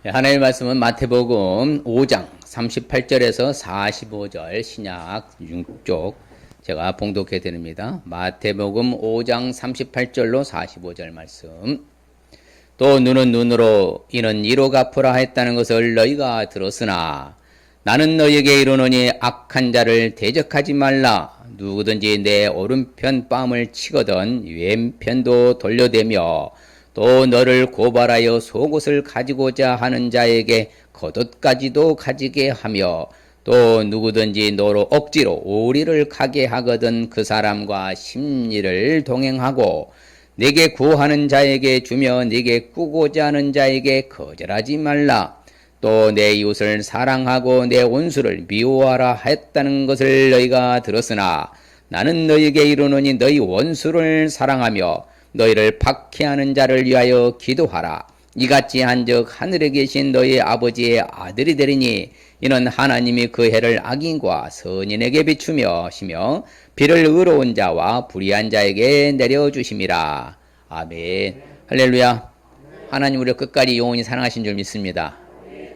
하나님의 말씀은 마태복음 5장 38절에서 45절 신약 6쪽 제가 봉독해 드립니다. 마태복음 5장 38절로 45절 말씀. 또 눈은 눈으로 이는 이로 갚으라 했다는 것을 너희가 들었으나 나는 너희에게 이르노니 악한 자를 대적하지 말라. 누구든지 내 오른편 뺨을 치거든 왼편도 돌려대며 또 너를 고발하여 속옷을 가지고자 하는 자에게 겉옷까지도 가지게 하며 또 누구든지 너로 억지로 오리를 가게 하거든 그 사람과 심리를 동행하고 네게 구하는 자에게 주며 네게 꾸고자 하는 자에게 거절하지 말라. 또 내 이웃을 사랑하고 내 원수를 미워하라 했다는 것을 너희가 들었으나 나는 너희에게 이르노니 너희 원수를 사랑하며 너희를 박해하는 자를 위하여 기도하라. 이같이 한즉 하늘에 계신 너희 아버지의 아들이 되리니 이는 하나님이 그 해를 악인과 선인에게 비추며 시며 비를 의로운 자와 불의한 자에게 내려주심이라. 아멘. 할렐루야. 하나님 우리를 끝까지 영원히 사랑하신 줄 믿습니다.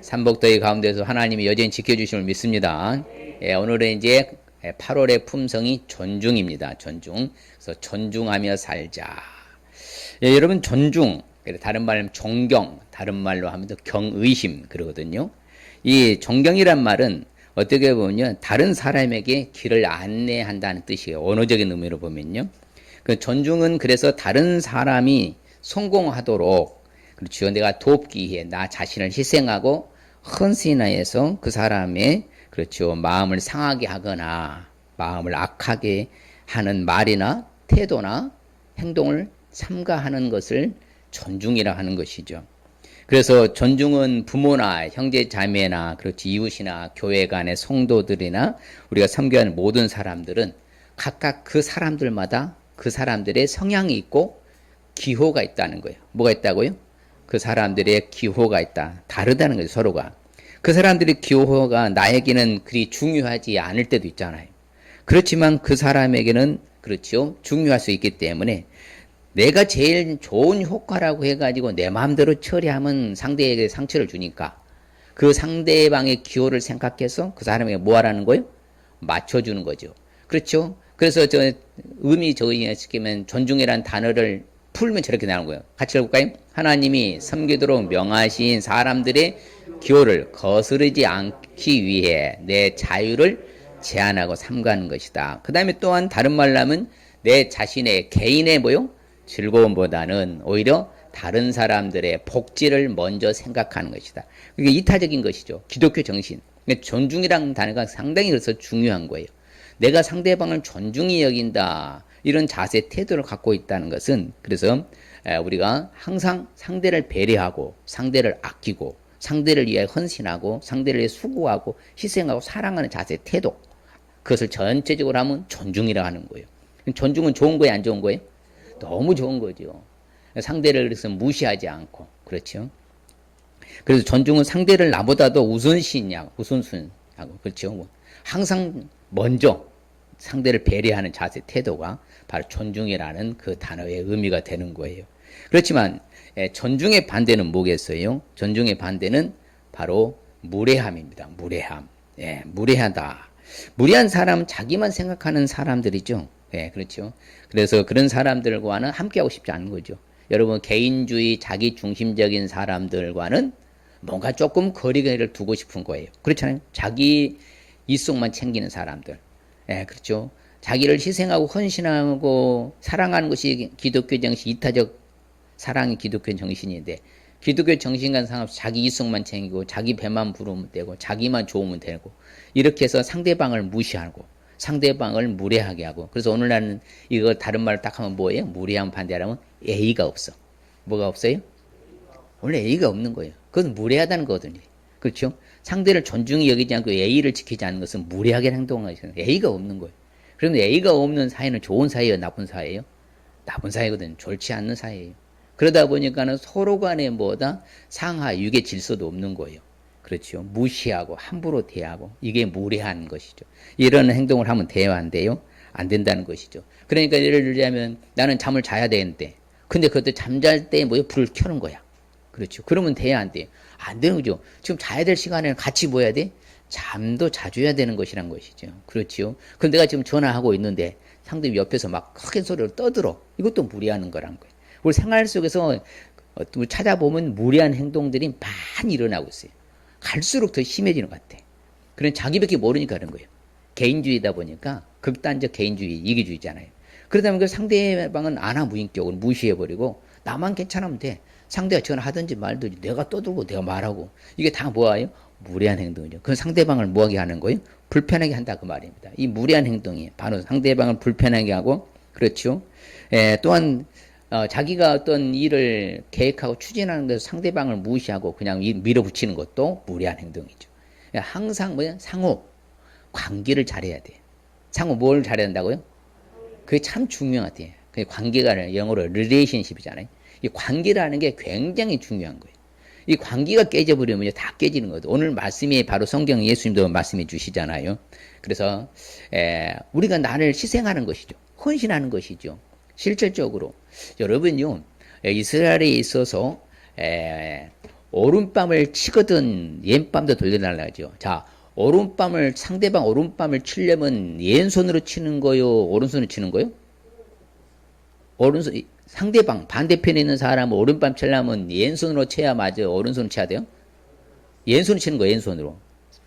삼복더위 가운데서 하나님이 여전히 지켜주심을 믿습니다. 오늘은 이제 8월의 품성이 존중입니다. 존중. 그래서 존중하며 살자. 여러분 존중, 다른 말로 존경, 다른 말로 하면 경의심 그러거든요. 이 존경이란 말은 어떻게 보면 다른 사람에게 길을 안내한다는 뜻이에요. 언어적인 의미로 보면요. 그 존중은 그래서 다른 사람이 성공하도록, 그렇죠. 내가 돕기 위해 나 자신을 희생하고 헌신하여서 그 사람의, 그렇죠, 마음을 상하게 하거나 마음을 악하게 하는 말이나 태도나 행동을 삼가하는 것을 존중이라 하는 것이죠. 그래서 존중은 부모나 형제 자매나 그렇지 이웃이나 교회 간의 성도들이나 우리가 섬겨하는 모든 사람들은 각각 그 사람들마다 그 사람들의 성향이 있고 기호가 있다는 거예요. 뭐가 있다고요? 그 사람들의 기호가 있다. 다르다는 거예요. 서로가. 그 사람들의 기호가 나에게는 그리 중요하지 않을 때도 있잖아요. 그렇지만 그 사람에게는 그렇죠. 중요할 수 있기 때문에 내가 제일 좋은 효과라고 해가지고 내 마음대로 처리하면 상대에게 상처를 주니까 그 상대방의 기호를 생각해서 그 사람에게 뭐 하라는 거예요? 맞춰주는 거죠. 그렇죠? 그래서 의미 시키면 존중이라는 단어를 풀면 저렇게 나오는 거예요. 같이 읽어볼까요? 하나님이 섬기도록 명하신 사람들의 기호를 거스르지 않기 위해 내 자유를 제한하고 삼가는 것이다. 그 다음에 또한 다른 말로 하면 내 자신의 개인의 뭐요? 즐거움보다는 오히려 다른 사람들의 복지를 먼저 생각하는 것이다. 이게 이타적인 것이죠. 기독교 정신. 존중이라는 단어가 상당히 그래서 중요한 거예요. 내가 상대방을 존중히 여긴다. 이런 자세, 태도를 갖고 있다는 것은 그래서 우리가 항상 상대를 배려하고 상대를 아끼고 상대를 위해 헌신하고 상대를 위해 수고하고 희생하고 사랑하는 자세, 태도. 그것을 전체적으로 하면 존중이라고 하는 거예요. 존중은 좋은 거예요? 안 좋은 거예요? 너무 좋은 거죠. 상대를 그래서 무시하지 않고, 그렇죠. 그래서 존중은 상대를 나보다도 우선순위하고, 그렇죠. 항상 먼저 상대를 배려하는 자세, 태도가 바로 존중이라는 그 단어의 의미가 되는 거예요. 그렇지만 존중의 반대는 뭐겠어요? 존중의 반대는 바로 무례함입니다. 무례함. 무례하다. 무례한 사람은 자기만 생각하는 사람들이죠. 그렇죠. 그래서 그런 사람들과는 함께하고 싶지 않은 거죠. 여러분, 개인주의, 자기중심적인 사람들과는 뭔가 조금 거리를 두고 싶은 거예요. 그렇잖아요. 자기 이속만 챙기는 사람들. 그렇죠. 자기를 희생하고 헌신하고 사랑하는 것이 기독교 정신, 이타적 사랑이 기독교 정신인데, 기독교 정신과는 상관없이 자기 이속만 챙기고 자기 배만 부르면 되고 자기만 좋으면 되고 이렇게 해서 상대방을 무시하고 상대방을 무례하게 하고. 그래서 오늘날은 이거 다른 말로 딱 하면 뭐예요? 무례한 반대하면 예의가 없어. 뭐가 없어요? 원래 예의가 없는 거예요. 그것은 무례하다는 거거든요. 그렇죠? 상대를 존중히 여기지 않고 예의를 지키지 않는 것은 무례하게 행동하는 것이에요. 예의가 없는 거예요. 그런데 예의가 없는 사이는 좋은 사이예요? 나쁜 사이예요? 나쁜 사이거든요. 좋지 않는 사이예요. 그러다 보니까는 서로 간에 뭐다? 상하, 유계 질서도 없는 거예요. 그렇죠. 무시하고 함부로 대하고 이게 무례한 것이죠. 이런 행동을 하면 돼요, 안 돼요? 안 된다는 것이죠. 그러니까 예를 들자면 나는 잠을 자야 되는데 근데 그때 잠잘 때 불을 켜는 거야. 그렇죠. 그러면 돼야 안 돼? 안 되는 거죠. 지금 자야 될 시간에는 같이 뭐 해야 돼? 잠도 자주 해야 되는 것이란 것이죠. 그렇죠. 그럼 내가 지금 전화하고 있는데 상대 옆에서 막 크게 소리로 떠들어. 이것도 무리하는 거란 거예요. 우리 생활 속에서 찾아보면 무리한 행동들이 많이 일어나고 있어요. 갈수록 더 심해지는 것 같아. 그런 자기밖에 모르니까 그런 거예요. 개인주의다 보니까 극단적 개인주의, 이기주의잖아요. 그러다 보니까 상대방은 안하무인격으로 무시해버리고 나만 괜찮으면 돼. 상대가 전화하든지 말든지 내가 떠들고 내가 말하고 이게 다 뭐예요? 무례한 행동이죠. 그 상대방을 뭐하게 하는 거예요? 불편하게 한다 그 말입니다. 이 무례한 행동이 바로 상대방을 불편하게 하고 그렇죠. 또한 자기가 어떤 일을 계획하고 추진하는 데서 상대방을 무시하고 그냥 밀어붙이는 것도 무례한 행동이죠. 항상 뭐야? 상호 관계를 잘해야 돼. 상호 뭘 잘해야 된다고요? 그게 참 중요하대. 그 관계가 영어로 relationship이잖아요. 이 관계라는 게 굉장히 중요한 거예요. 이 관계가 깨져버리면 다 깨지는 거죠. 오늘 말씀이 바로 성경 예수님도 말씀해 주시잖아요. 그래서 우리가 나를 희생하는 것이죠. 헌신하는 것이죠. 실질적으로 여러분요 이스라엘에 있어서 오른밤을 치거든 왼밤도 돌려달라죠. 자, 상대방 오른밤을 치려면 왼손으로 치는 거요, 오른손으로 치는 거요? 오른손, 상대방 반대편에 있는 사람은 오른밤 치려면 왼손으로 쳐야 맞아요, 오른손으로 쳐야 돼요? 왼손으로 치는 거예요, 왼손으로.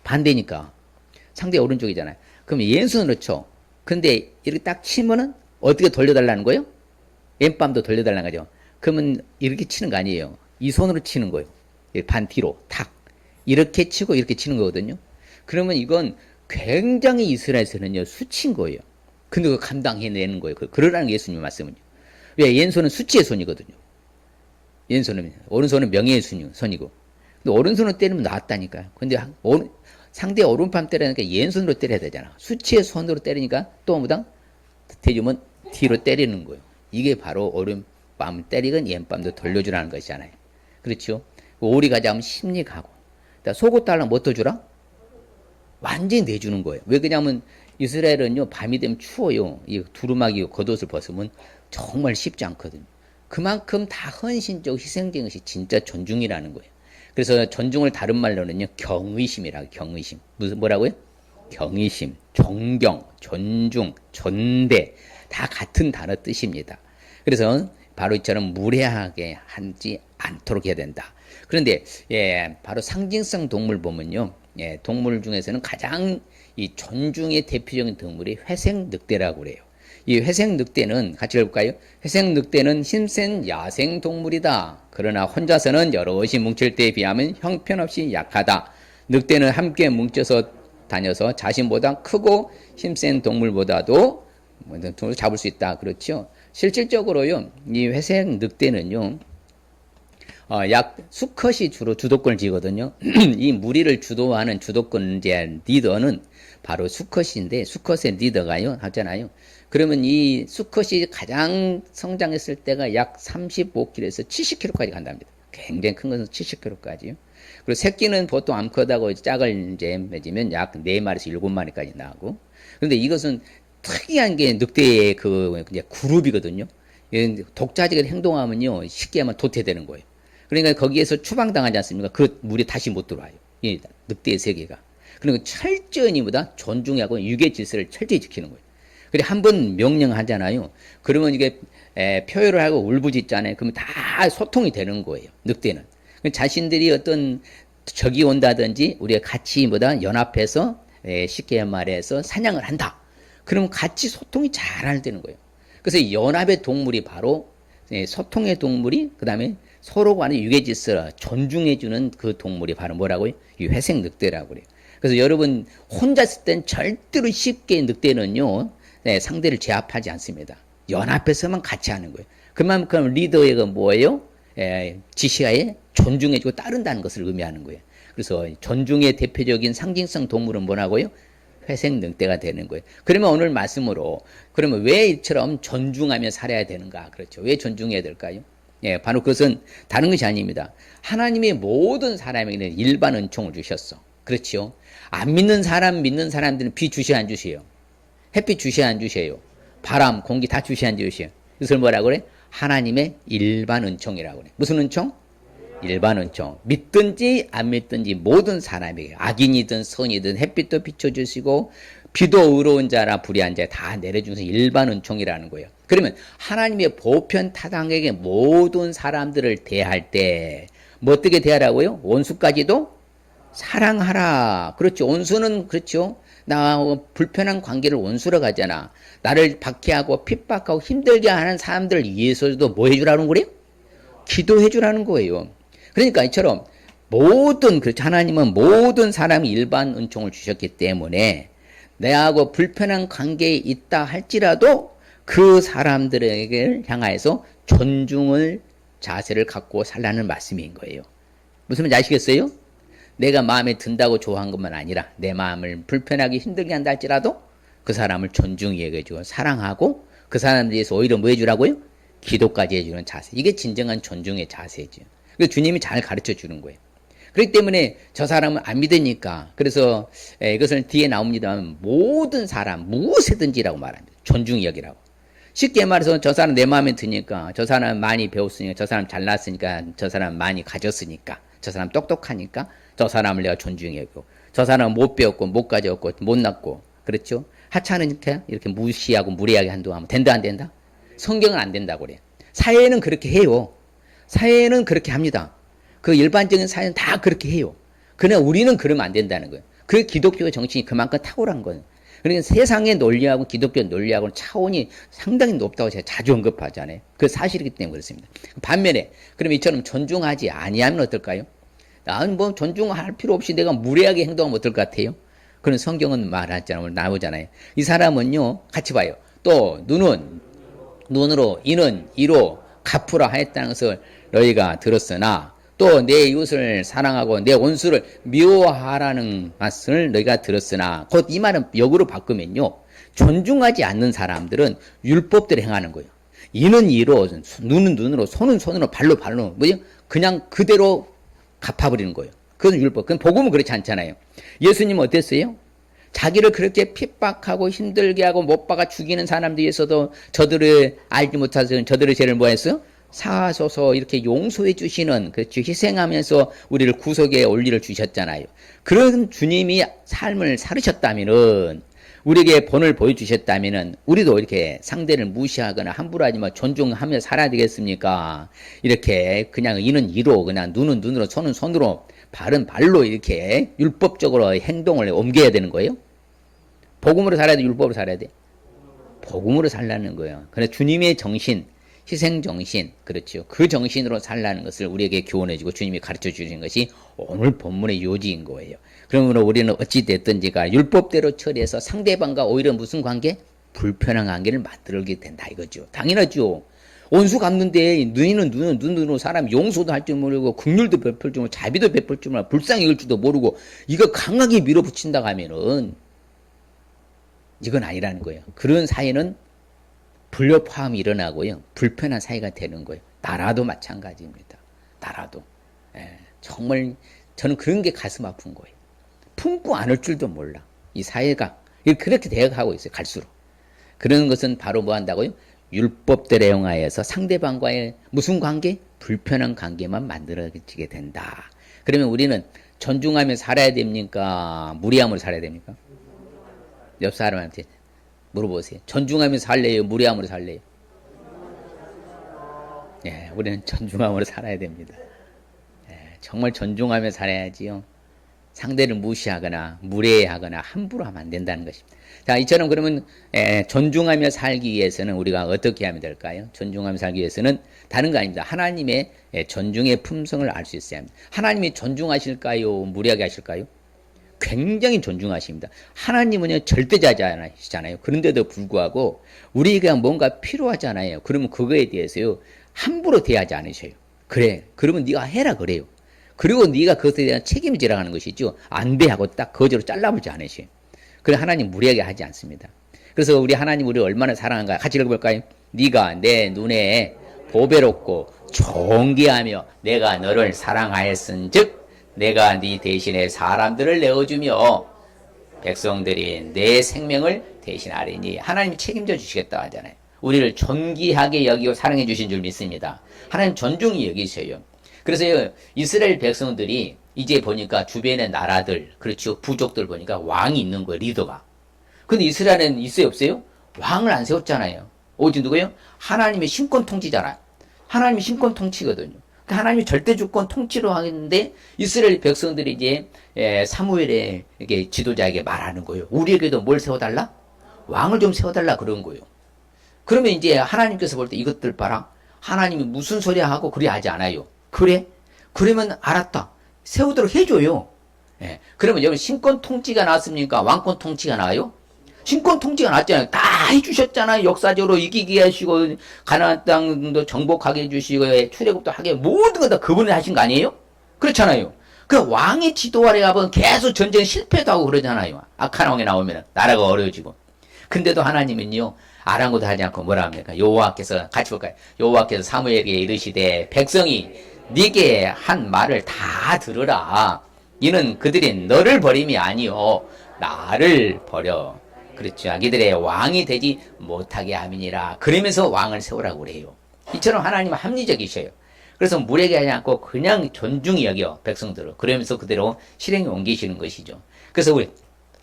반대니까. 상대 오른쪽이잖아요. 그럼 왼손으로 쳐. 근데 이렇게 딱 치면은 어떻게 돌려달라는 거예요? 왼밤도 돌려달라는 거죠. 그러면 이렇게 치는 거 아니에요. 이 손으로 치는 거예요. 반 뒤로 탁. 이렇게 치고 이렇게 치는 거거든요. 그러면 이건 굉장히 이스라엘에서는요 수치인 거예요. 근데 그거 감당해내는 거예요. 그러라는 게 예수님 말씀은요. 왜? 왼손은 수치의 손이거든요. 왼손은 오른손은 명예의 손이고. 근데 오른손으로 때리면 낫다니까요. 근데 상대 오른밤 때리니까 왼손으로 때려야 되잖아. 수치의 손으로 때리니까 또 뭐다? 대주면 뒤로 때리는 거예요. 이게 바로 오른밤 때리건 왼밤도 돌려주라는 것이잖아요. 그렇죠? 오리 가자면 심리 가고. 속옷 달라면 뭐 더 주라? 완전히 내주는 거예요. 왜 그러냐면 이스라엘은요 밤이 되면 추워요. 이 두루마기 겉옷을 벗으면 정말 쉽지 않거든요. 그만큼 다 헌신적 희생적인 것이 진짜 존중이라는 거예요. 그래서 존중을 다른 말로는요 경의심이라고. 경의심. 무슨 뭐라고요? 경의심, 존경, 존중, 존대 다 같은 단어 뜻입니다. 그래서 바로 이처럼 무례하게 하지 않도록 해야 된다. 그런데 바로 상징성 동물 보면요. 동물 중에서는 가장 이 존중의 대표적인 동물이 회색 늑대라고 그래요. 이 회색 늑대는 같이 읽을까요? 회색 늑대는 힘센 야생 동물이다. 그러나 혼자서는 여럿이 뭉칠 때에 비하면 형편없이 약하다. 늑대는 함께 뭉쳐서 다녀서 자신보다 크고 힘센 동물보다도 동물을 잡을 수 있다. 그렇죠? 실질적으로요, 이 회색 늑대는요, 약 수컷이 주로 주도권을 쥐거든요. 이 무리를 주도하는 주도권 이제 리더는 바로 수컷인데 수컷의 리더가요 하잖아요. 그러면 이 수컷이 가장 성장했을 때가 약 35kg에서 70kg까지 간답니다. 굉장히 큰 것은 70kg까지요. 그리고 새끼는 보통 암컷하고 짝을 이제 맺으면 약 4마리에서 7마리까지 나오고. 그런데 이것은 특이한 게 늑대의 그 이제 그룹이거든요. 독자적인 행동하면요 쉽게 하면 도태되는 거예요. 그러니까 거기에서 추방당하지 않습니까? 그 물이 다시 못 들어와요. 이 늑대의 세계가. 그러니까 철저히 보다 존중하고 유괴 질서를 철저히 지키는 거예요. 그리고 한번 명령하잖아요. 그러면 이게 표현을 하고 울부짖잖아요. 그러면 다 소통이 되는 거예요. 늑대는. 자신들이 어떤 적이 온다든지 우리가 같이 연합해서 쉽게 말해서 사냥을 한다. 그러면 같이 소통이 잘 되는 거예요. 그래서 연합의 동물이 바로 소통의 동물이 그 다음에 서로 간의 유괴질서 존중해주는 그 동물이 바로 뭐라고요? 이 회색 늑대라고 그래요. 그래서 여러분 혼자 있을 땐 절대로 쉽게 늑대는요 상대를 제압하지 않습니다. 연합해서만 같이 하는 거예요. 그만큼 리더의 그 뭐예요? 지시하에 존중해주고 따른다는 것을 의미하는 거예요. 그래서 존중의 대표적인 상징성 동물은 뭐라고요? 회색 늑대가 되는 거예요. 그러면 오늘 말씀으로 그러면 왜 이처럼 존중하며 살아야 되는가? 그렇죠. 왜 존중해야 될까요? 바로 그것은 다른 것이 아닙니다. 하나님의 모든 사람에게는 일반 은총을 주셨어. 그렇죠. 안 믿는 사람들은 비 주셔야 안 주세요? 햇빛 주셔야 안 주세요? 바람, 공기 다 주셔야 안 주세요? 이것을 뭐라고 그래? 하나님의 일반 은총이라고 그래. 무슨 은총? 일반 은총. 믿든지 안 믿든지 모든 사람에게 악인이든 선이든 햇빛도 비춰주시고 비도 의로운 자나 불의한 자 다 내려주면서 일반 은총이라는 거예요. 그러면 하나님의 보편 타당에게 모든 사람들을 대할 때 뭐 어떻게 대하라고요? 원수까지도 사랑하라. 그렇죠. 원수는 그렇죠. 나 불편한 관계를 원수로 가잖아. 나를 박해하고 핍박하고 힘들게 하는 사람들을 위해서도 뭐 해주라는 거래요? 기도해 주라는 거예요. 그러니까 이처럼 모든, 그렇죠. 하나님은 모든 사람이 일반 은총을 주셨기 때문에 내하고 불편한 관계에 있다 할지라도 그 사람들에게 향하여서 존중을 자세를 갖고 살라는 말씀인 거예요. 무슨 말인지 아시겠어요? 내가 마음에 든다고 좋아한 것만 아니라 내 마음을 불편하게 힘들게 한다 할지라도 그 사람을 존중히 여겨주고 사랑하고 그 사람에 대해서 오히려 뭐 해주라고요? 기도까지 해주는 자세. 이게 진정한 존중의 자세죠. 그래서 주님이 잘 가르쳐 주는 거예요. 그렇기 때문에 저 사람은 안 믿으니까 그래서 이것을 뒤에 나옵니다만 모든 사람 무엇이든지라고 말합니다. 존중히 여기라고. 쉽게 말해서 저 사람 내 마음에 드니까 저 사람 많이 배웠으니까 저 사람 잘났으니까 저 사람 많이 가졌으니까 저 사람 똑똑하니까 저 사람을 내가 존중히 여기고 저 사람은 못 배웠고 못 가졌고 못 났고 그렇죠? 하찮으니까 이렇게 무시하고 무례하게 한동안 된다 안 된다? 성경은 안 된다고 그래요. 사회는 그렇게 해요. 사회는 그렇게 합니다. 그 일반적인 사회는 다 그렇게 해요. 그러나 우리는 그러면 안 된다는 거예요. 그 기독교 정신이 그만큼 탁월한 거예요. 그러니까 세상의 논리하고 기독교 논리하고는 차원이 상당히 높다고 제가 자주 언급하잖아요. 그 사실이기 때문에 그렇습니다. 반면에 그럼 이처럼 존중하지 아니하면 어떨까요? 나는 뭐 존중할 필요 없이 내가 무례하게 행동하면 어떨 것 같아요? 그런 성경은 말하잖아요. 나오잖아요. 이 사람은요, 같이 봐요. 또 눈은 눈으로 이는 이로 갚으라 하였다는 것을 너희가 들었으나 또 내 이웃을 사랑하고 내 원수를 미워하라는 말씀을 너희가 들었으나 곧 이 말은 역으로 바꾸면요. 존중하지 않는 사람들은 율법대로 행하는 거예요. 이는 이로 눈은 눈으로 손은 손으로 발로 발로 뭐죠? 그냥 그대로 갚아버리는 거예요. 그건 율법. 그건 복음은 그렇지 않잖아요. 예수님은 어땠어요? 자기를 그렇게 핍박하고 힘들게 하고 못 박아 죽이는 사람들에서도 저들을 알지 못하서 저들의 죄를 뭐 했어요? 사하소서 이렇게 용서해 주시는 그렇죠. 희생하면서 우리를 구속의 원리를 주셨잖아요. 그런 주님이 삶을 살으셨다면은 우리에게 본을 보여주셨다면은 우리도 이렇게 상대를 무시하거나 함부로 하지 마 존중하며 살아야 되겠습니까? 이렇게 그냥 이는 이로 그냥 눈은 눈으로 손은 손으로 발은 발로 이렇게 율법적으로 행동을 옮겨야 되는 거예요? 복음으로 살아야 돼? 율법으로 살아야 돼? 복음으로 살라는 거예요. 그래서 주님의 정신, 희생정신, 그렇죠. 그 정신으로 살라는 것을 우리에게 교훈해주고 주님이 가르쳐 주신 것이 오늘 본문의 요지인 거예요. 그러므로 우리는 어찌됐든지가 율법대로 처리해서 상대방과 오히려 무슨 관계? 불편한 관계를 만들게 된다 이거죠. 당연하죠. 원수 갚는데 눈이는 눈으로 사람 용서도 할 줄 모르고 긍휼도 베풀 줄 모르고 자비도 베풀 줄 모르고 불쌍히 여길 줄도 모르고 이거 강하게 밀어붙인다 하면은 이건 아니라는 거예요. 그런 사회는 불협화음이 일어나고요. 불편한 사회가 되는 거예요. 나라도 마찬가지입니다. 나라도. 정말 저는 그런 게 가슴 아픈 거예요. 품고 안을 줄도 몰라. 이 사회가 그렇게 되어가고 있어요. 갈수록. 그런 것은 바로 뭐 한다고요? 율법대로 행하여서 상대방과의 무슨 관계? 불편한 관계만 만들어지게 된다. 그러면 우리는 존중하며 살아야 됩니까? 무례함으로 살아야 됩니까? 옆 사람한테 물어보세요. 존중하며 살래요? 무례함으로 살래요? 예, 우리는 존중함으로 살아야 됩니다. 예, 정말 존중하며 살아야지요. 상대를 무시하거나 무례하거나 함부로 하면 안 된다는 것입니다. 자, 이처럼 그러면 존중하며 살기 위해서는 우리가 어떻게 하면 될까요? 존중하며 살기 위해서는 다른 거 아닙니다. 하나님의 존중의 품성을 알 수 있어야 합니다. 하나님이 존중하실까요? 무례하게 하실까요? 굉장히 존중하십니다. 하나님은요 절대자잖아요. 그런데도 불구하고 우리가 뭔가 필요하잖아요. 그러면 그거에 대해서요 함부로 대하지 않으셔요. 그래, 그러면 네가 해라 그래요. 그리고 네가 그것에 대한 책임을 지라 하는 것이죠. 안 돼 하고 딱 거절로 잘라버리지 않으셔요. 그래 하나님 무례하게 하지 않습니다. 그래서 우리 하나님 우리를 얼마나 사랑한가 같이 읽어볼까요? 네가 내 눈에 보배롭고 존귀하며 내가 너를 사랑하였은즉 내가 네 대신에 사람들을 내어주며 백성들이 내 생명을 대신하리니 하나님이 책임져 주시겠다 하잖아요. 우리를 존귀하게 여기고 사랑해 주신 줄 믿습니다. 하나님 존중히 여기셔요. 그래서 이스라엘 백성들이 이제 보니까 주변의 나라들, 그렇죠. 부족들 보니까 왕이 있는 거예요, 리더가. 근데 이스라엘은 있어요, 없어요? 왕을 안 세웠잖아요. 오직 누구예요? 하나님의 신권 통치잖아요. 하나님이 신권 통치거든요. 그러니까 하나님이 절대 주권 통치로 하는데 이스라엘 백성들이 이제 사무엘의 이게 지도자에게 말하는 거예요. 우리에게도 뭘 세워달라? 왕을 좀 세워달라 그런 거예요. 그러면 이제 하나님께서 볼 때 이것들 봐라. 하나님이 무슨 소리 하고 그래 하지 않아요. 그래? 그러면 알았다. 세우도록 해줘요. 예. 그러면 여러분 신권 통치가 나왔습니까? 왕권 통치가 나와요? 신권 통치가 나왔잖아요. 다 해주셨잖아요. 역사적으로 이기게 하시고 가나안 땅도 정복하게 해주시고 출애굽도 하게 모든 거 다 그분이 하신 거 아니에요? 그렇잖아요. 그 왕의 지도 아래 가면 계속 전쟁 실패도 하고 그러잖아요. 악한 왕이 나오면 나라가 어려워지고. 근데도 하나님은요 아랑곳도 하지 않고 뭐라 합니까? 여호와께서 같이 볼까요? 여호와께서 사무엘에게 이르시되 백성이 네게 한 말을 다 들으라. 이는 그들이 너를 버림이 아니요 나를 버려. 그렇죠. 자기들의 왕이 되지 못하게 함이니라. 그러면서 왕을 세우라고 그래요. 이처럼 하나님은 합리적이셔요. 그래서 무례게 하지 않고 그냥 존중히 여겨 백성들을. 그러면서 그대로 실행에 옮기시는 것이죠. 그래서 우리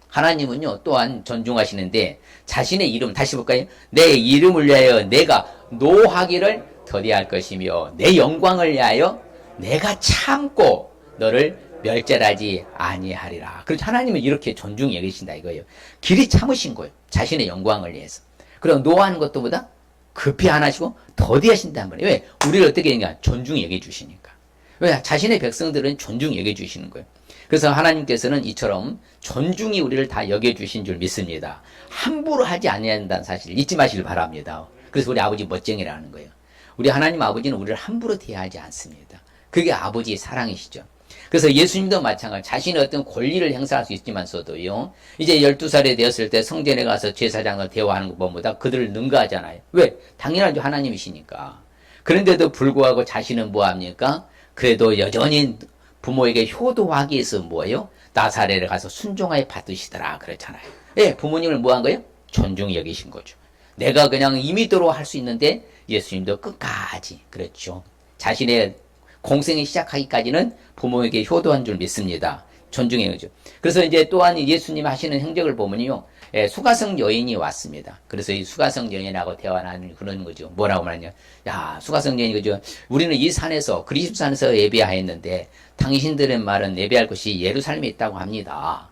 하나님은요 또한 존중하시는데 자신의 이름 다시 볼까요? 내 이름을 위하여 내가 노하기를 더디할 것이며 내 영광을 위하여 내가 참고 너를 멸절하지 아니하리라. 그래서 하나님은 이렇게 존중히 여기신다 이거예요. 길이 참으신 거예요. 자신의 영광을 위해서. 그럼 노하는 것도 보다 급히 안 하시고 더디하신단 말이에요. 왜? 우리를 어떻게 했냐? 존중히 여겨주시니까. 왜? 자신의 백성들은 존중히 여겨주시는 거예요. 그래서 하나님께서는 이처럼 존중히 우리를 다 여겨주신 줄 믿습니다. 함부로 하지 아니한다는 사실 잊지 마시길 바랍니다. 그래서 우리 아버지 멋쟁이라는 거예요. 우리 하나님 아버지는 우리를 함부로 대하지 않습니다. 그게 아버지의 사랑이시죠. 그래서 예수님도 마찬가지 자신의 어떤 권리를 행사할 수 있지만서도요. 이제 12살이 되었을 때 성전에 가서 제사장과 대화하는 것보다 그들을 능가하잖아요. 왜? 당연하죠. 하나님이시니까. 그런데도 불구하고 자신은 뭐합니까? 그래도 여전히 부모에게 효도하기 위해서 뭐예요? 나사렛에 가서 순종하여 받으시더라 그랬잖아요. 예, 부모님을 뭐한 거예요? 존중히 여기신 거죠. 내가 그냥 임의대로 할 수 있는데 예수님도 끝까지 그렇죠. 자신의 공생이 시작하기까지는 부모에게 효도한 줄 믿습니다. 존중해 거죠. 그래서 이제 또한 예수님 하시는 행적을 보면요. 수가성 여인이 왔습니다. 그래서 이 수가성 여인하고 대화하는 그런 거죠. 뭐라고 말하냐. 야, 수가성 여인이 그죠. 우리는 이 산에서, 그리스산에서 예배하였는데 당신들의 말은 예배할 곳이 예루살렘에 있다고 합니다.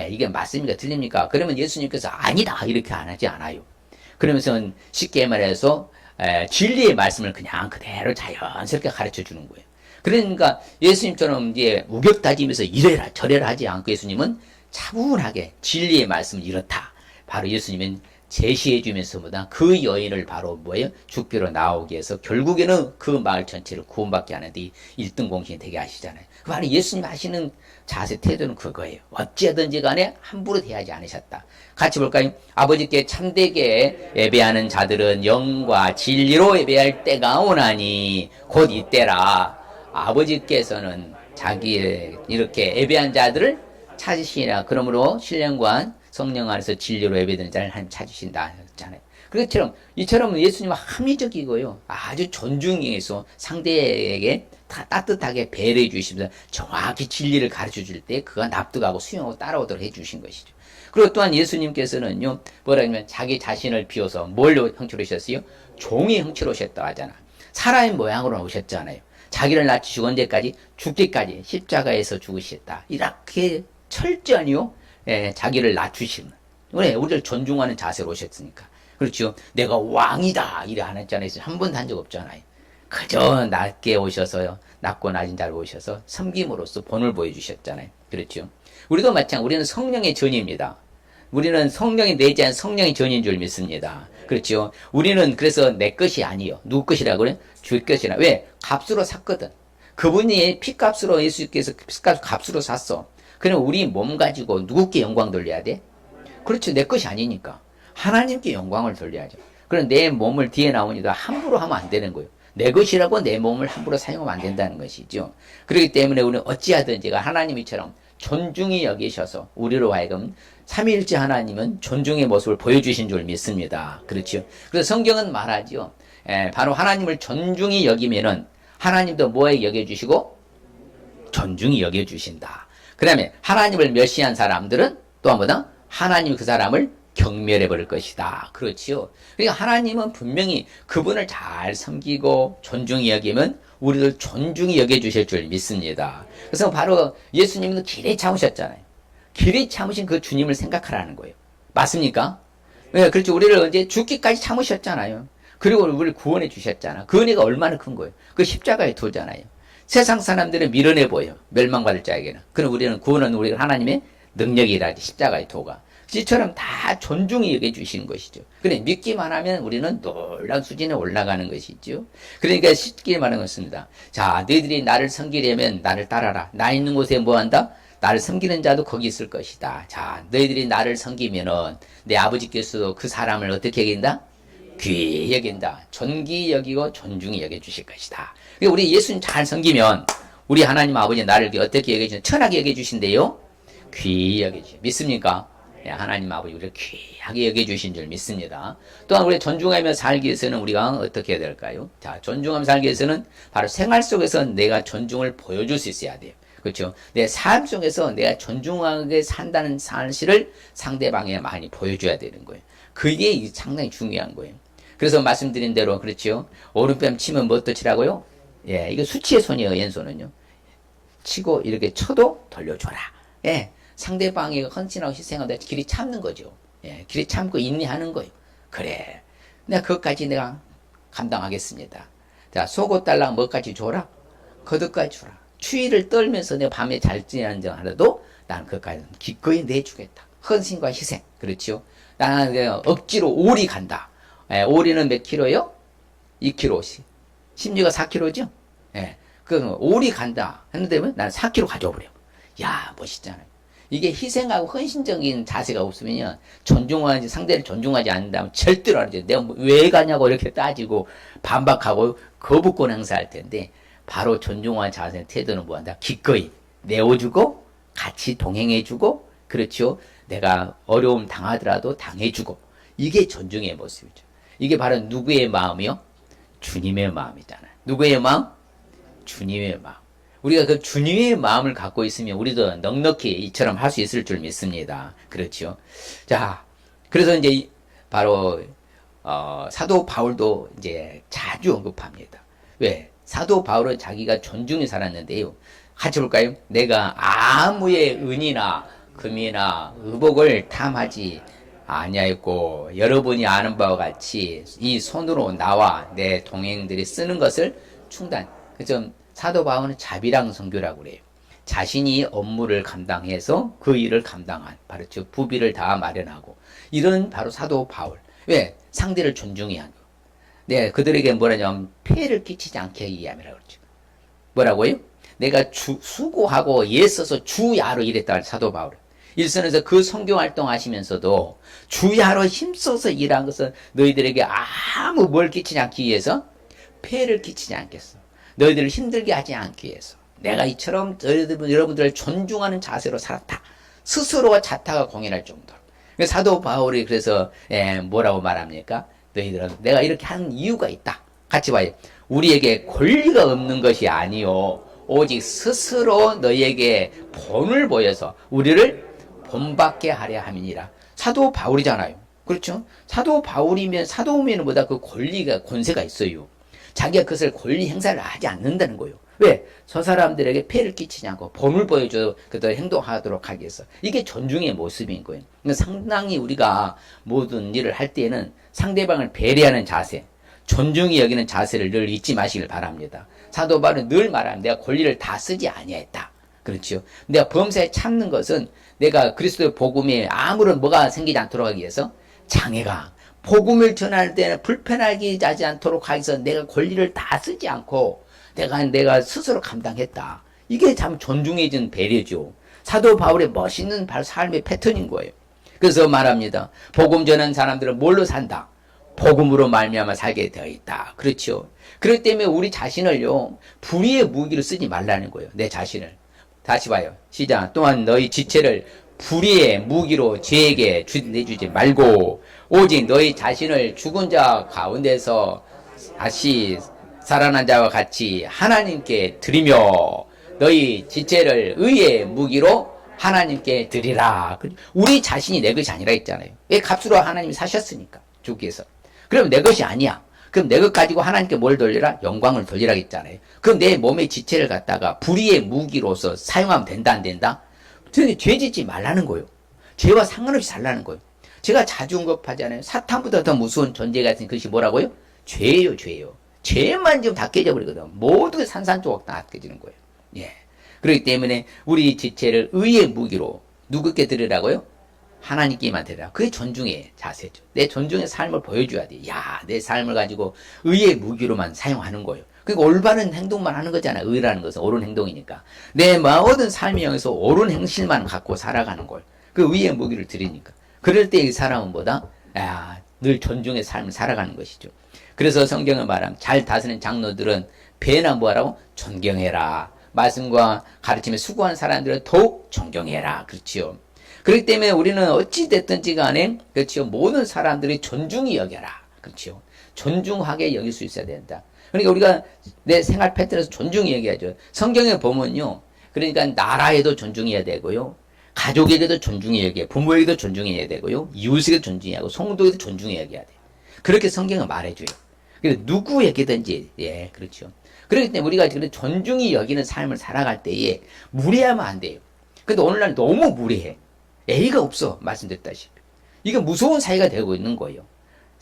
이게 맞습니까? 틀립니까? 그러면 예수님께서 아니다. 이렇게 안 하지 않아요. 그러면서 쉽게 말해서 진리의 말씀을 그냥 그대로 자연스럽게 가르쳐 주는 거예요. 그러니까 예수님처럼 이제 우격다짐해서 이래라 저래라 하지 않고 예수님은 차분하게 진리의 말씀을 이렇다. 바로 예수님은 제시해 주면서보다 그 여인을 바로 뭐예요? 죽비로 나오게 해서 결국에는 그 마을 전체를 구원받게 하는데 1등 공신이 되게 하시잖아요. 바로 예수님 하시는 자세 태도는 그거예요. 어찌하든지 간에 함부로 대하지 않으셨다. 같이 볼까요? 아버지께 참되게 예배하는 자들은 영과 진리로 예배할 때가 오나니 곧 이때라. 아버지께서는 자기의 이렇게 예배한 자들을 찾으시라. 그러므로 신령과 성령 안에서 진리로 예배드는 자를 찾으신다 했잖아요. 그것처럼 이처럼 예수님은 합리적이고요. 아주 존중해서 상대에게 다 따뜻하게 배려해 주시면서 정확히 진리를 가르쳐 줄 때 그가 납득하고 수용하고 따라오도록 해 주신 것이죠. 그리고 또한 예수님께서는요. 뭐라 하면 자기 자신을 비워서 뭘로 형체로 오셨어요? 종의 형체로 오셨다고 하잖아. 사람의 모양으로 오셨잖아요. 자기를 낮추시고 언제까지? 죽기까지 십자가에서 죽으셨다. 이렇게 철저히요. 자기를 낮추시는. 왜? 우리를 존중하는 자세로 오셨으니까. 그렇죠. 내가 왕이다. 이래 안 했잖아요. 한 번도 한 적 없잖아요. 그저 낮게 오셔서요. 낮고 낮은 자로 오셔서 섬김으로써 본을 보여주셨잖아요. 그렇죠. 우리도 마찬가지. 우리는 성령의 전입니다. 우리는 성령이 내재한 성령의 전인 줄 믿습니다. 그렇죠. 우리는 그래서 내 것이 아니요. 누구 것이라고 그래? 주의 것이라. 왜? 값으로 샀거든. 그분이 피값으로 예수께서 값으로 샀어. 그럼 우리 몸 가지고 누구께 영광 돌려야 돼? 그렇죠. 내 것이 아니니까. 하나님께 영광을 돌려야죠. 그럼 내 몸을 뒤에 나오니까 함부로 하면 안 되는 거예요. 내 것이라고 내 몸을 함부로 사용하면 안 된다는 것이죠. 그렇기 때문에 우리는 어찌하든지가 하나님이처럼 존중히 여기셔서 우리로 하여금 삼위일체 하나님은 존중의 모습을 보여주신 줄 믿습니다. 그렇죠. 그래서 성경은 말하죠. 바로 하나님을 존중히 여기면은 하나님도 뭐에 여겨주시고? 존중히 여겨주신다. 그 다음에 하나님을 멸시한 사람들은 또 한 번 더 하나님이 그 사람을 경멸해 버릴 것이다. 그렇지요. 그러니까 하나님은 분명히 그분을 잘 섬기고 존중히 여기면 우리를 존중히 여겨주실 줄 믿습니다. 그래서 바로 예수님도 길에 참으셨잖아요. 길에 참으신 그 주님을 생각하라는 거예요. 맞습니까? 네, 그렇죠. 우리를 언제 죽기까지 참으셨잖아요. 그리고 우리를 구원해 주셨잖아. 그 은혜가 얼마나 큰 거예요. 그 십자가의 도잖아요. 세상 사람들은 밀어내 보여. 멸망받을 자에게는. 그럼 우리는 구원은 우리 하나님의 능력이라지. 십자가의 도가. 이처럼 다 존중히 여겨주시는 것이죠. 그래, 믿기만 하면 우리는 놀라운 수준에 올라가는 것이죠. 그러니까 쉽게 말하는 것입니다. 자, 너희들이 나를 섬기려면 나를 따라라. 나 있는 곳에 뭐 한다? 나를 섬기는 자도 거기 있을 것이다. 자, 너희들이 나를 섬기면은 내 아버지께서도 그 사람을 어떻게 여긴다? 귀히 여긴다. 존귀히 여기고 존중히 여겨주실 것이다. 그러니까 우리 예수님 잘 섬기면 우리 하나님 아버지 나를 어떻게 여겨주신? 천하게 여겨주신대요? 귀히 여겨주신. 믿습니까? 하나님 아버지 우리를 귀하게 여겨주신 줄 믿습니다. 또한 우리 존중하며 살기 위해서는 우리가 어떻게 해야 될까요? 자, 존중하며 살기 위해서는 바로 생활 속에서 내가 존중을 보여줄 수 있어야 돼요. 그렇죠? 내 삶 속에서 내가 존중하게 산다는 사실을 상대방에 많이 보여줘야 되는 거예요. 그게 상당히 중요한 거예요. 그래서 말씀드린 대로 그렇죠? 오른뺨 치면 뭐 어떠치라고요? 예, 이거 수치의 손이에요. 왼손은요. 치고 이렇게 쳐도 돌려줘라. 예. 상대방이 헌신하고 희생하다 길이 참는 거죠. 예, 길이 참고 인내하는 거예요. 그래. 내가 그것까지 내가 감당하겠습니다. 자, 속옷 달라고 뭐까지 줘라? 거듭까지 주라. 추위를 떨면서 내가 밤에 잘 지내는 정 하나도 나는 그것까지 기꺼이 내주겠다. 헌신과 희생. 그렇죠? 나는 억지로 오리 간다. 예, 오리는 몇 킬로요? 2킬로씩. 심지가 4킬로죠? 예, 그 오리 간다. 했는데 나는 4킬로 가져버려. 야, 멋있잖아요. 이게 희생하고 헌신적인 자세가 없으면 존중하지 상대를 존중하지 않는다면 절대로 안 하죠. 내가 왜 가냐고 이렇게 따지고 반박하고 거부권 행사할 텐데 바로 존중하는 자세의 태도는 뭐한다? 기꺼이 내어주고 같이 동행해주고 그렇죠. 내가 어려움 당하더라도 당해주고 이게 존중의 모습이죠. 이게 바로 누구의 마음이요? 주님의 마음이잖아요. 누구의 마음? 주님의 마음. 우리가 그 주님의 마음을 갖고 있으면 우리도 넉넉히 이처럼 할 수 있을 줄 믿습니다. 그렇죠. 자, 그래서 이제 바로 사도 바울도 이제 자주 언급합니다. 왜? 사도 바울은 자기가 존중히 살았는데요. 같이 볼까요? 내가 아무의 은이나 금이나 의복을 탐하지 아니하였고 여러분이 아는 바와 같이 이 손으로 나와 내 동행들이 쓰는 것을 충단. 그죠? 사도 바울은 자비랑 선교라고 그래요. 자신이 업무를 감당해서 그 일을 감당한 바로 즉 부비를 다 마련하고 이런 바로 사도 바울. 왜? 상대를 존중히 한 거. 네, 그들에게 뭐라냐면 폐해를 끼치지 않게 이해함이라고 그러죠. 뭐라고요? 내가 수고하고 애써서 주야로 일했다 사도 바울. 일선에서 그 선교 활동하시면서도 주야로 힘써서 일한 것은 너희들에게 아무 뭘 끼치지 않기 위해서 폐해를 끼치지 않겠어. 너희들을 힘들게 하지 않기 위해서 내가 이처럼 여러분들을 존중하는 자세로 살았다. 스스로가 자타가 공연할 정도로. 사도 바울이 그래서 뭐라고 말합니까? 너희들은 내가 이렇게 하는 이유가 있다. 같이 봐요. 우리에게 권리가 없는 것이 아니요 오직 스스로 너희에게 본을 보여서 우리를 본받게 하려 함이니라. 사도 바울이잖아요. 그렇죠? 사도 바울이면 사도면 보다 그 권리가 권세가 있어요. 자기가 그것을 권리 행사를 하지 않는다는 거예요. 왜? 저 사람들에게 폐를 끼치지 않고 본을 보여줘 그들 행동하도록 하기 위해서. 이게 존중의 모습인 거예요. 그러니까 상당히 우리가 모든 일을 할 때에는 상대방을 배려하는 자세, 존중히 여기는 자세를 늘 잊지 마시길 바랍니다. 사도 바울은 늘 말하면 내가 권리를 다 쓰지 아니했다. 그렇죠. 내가 범사에 참는 것은 내가 그리스도의 복음에 아무런 뭐가 생기지 않도록 하기 위해서 장애가 복음을 전할 때는 불편하게 하지 않도록 하기 위해서 내가 권리를 다 쓰지 않고 내가 스스로 감당했다. 이게 참 존중해준 배려죠. 사도 바울의 멋있는 삶의 패턴인 거예요. 그래서 말합니다. 복음 전하는 사람들은 뭘로 산다? 복음으로 말미암아 살게 되어 있다. 그렇죠. 그렇기 때문에 우리 자신을요 불의의 무기로 쓰지 말라는 거예요. 내 자신을. 다시 봐요. 시작. 또한 너희 지체를 불의의 무기로 죄에게 내주지 말고 오직 너희 자신을 죽은 자 가운데서 다시 살아난 자와 같이 하나님께 드리며 너희 지체를 의의 무기로 하나님께 드리라. 우리 자신이 내 것이 아니라 했잖아요. 왜? 값으로 하나님이 사셨으니까 주께서. 그럼 내 것이 아니야. 그럼 내 것 가지고 하나님께 뭘 돌리라? 영광을 돌리라 했잖아요. 그럼 내 몸의 지체를 갖다가 불의의 무기로서 사용하면 된다 안 된다? 죄 짓지 말라는 거예요. 죄와 상관없이 살라는 거예요. 제가 자주 언급하잖아요. 사탄보다 더 무서운 존재가 있으니 그것이 뭐라고요? 죄예요, 죄예요. 죄만 지금 다 깨져버리거든. 모두 산산조각 다 깨지는 거예요. 예. 그렇기 때문에 우리 지체를 의의 무기로 누구께 드리라고요? 하나님께만 드리라. 그게 존중의 자세죠. 내 존중의 삶을 보여줘야 돼. 야, 내 삶을 가지고 의의 무기로만 사용하는 거예요. 그러니까 올바른 행동만 하는 거잖아. 의라는 것은 옳은 행동이니까. 내 모든 삶의 영에서 옳은 행실만 갖고 살아가는 거예요. 그 의의 무기를 드리니까. 그럴 때 이 사람은 뭐다? 늘 존중의 삶을 살아가는 것이죠. 그래서 성경을 말하면 잘 다스리는 장로들은 배나 뭐하라고? 존경해라. 말씀과 가르침에 수고한 사람들을 더욱 존경해라. 그렇지요. 그렇기 때문에 우리는 어찌됐든지 간에, 그렇지요. 모든 사람들이 존중히 여겨라. 그렇지요. 존중하게 여길 수 있어야 된다. 그러니까 우리가 내 생활 패턴에서 존중히 여겨야죠. 성경에 보면요. 그러니까 나라에도 존중해야 되고요. 가족에게도 존중해야 되고, 부모에게도 존중해야 되고요. 이웃에게도 존중해야 하고, 성도에게도 존중해야 돼요. 그렇게 성경은 말해줘요. 그래서 누구에게든지, 예, 그렇죠. 그렇기 때문에 우리가 지금 존중이 여기는 삶을 살아갈 때에 무례하면 안 돼요. 근데 오늘날 너무 무례해. 예의가 없어. 말씀드렸다시피. 이게 무서운 사회가 되고 있는 거예요.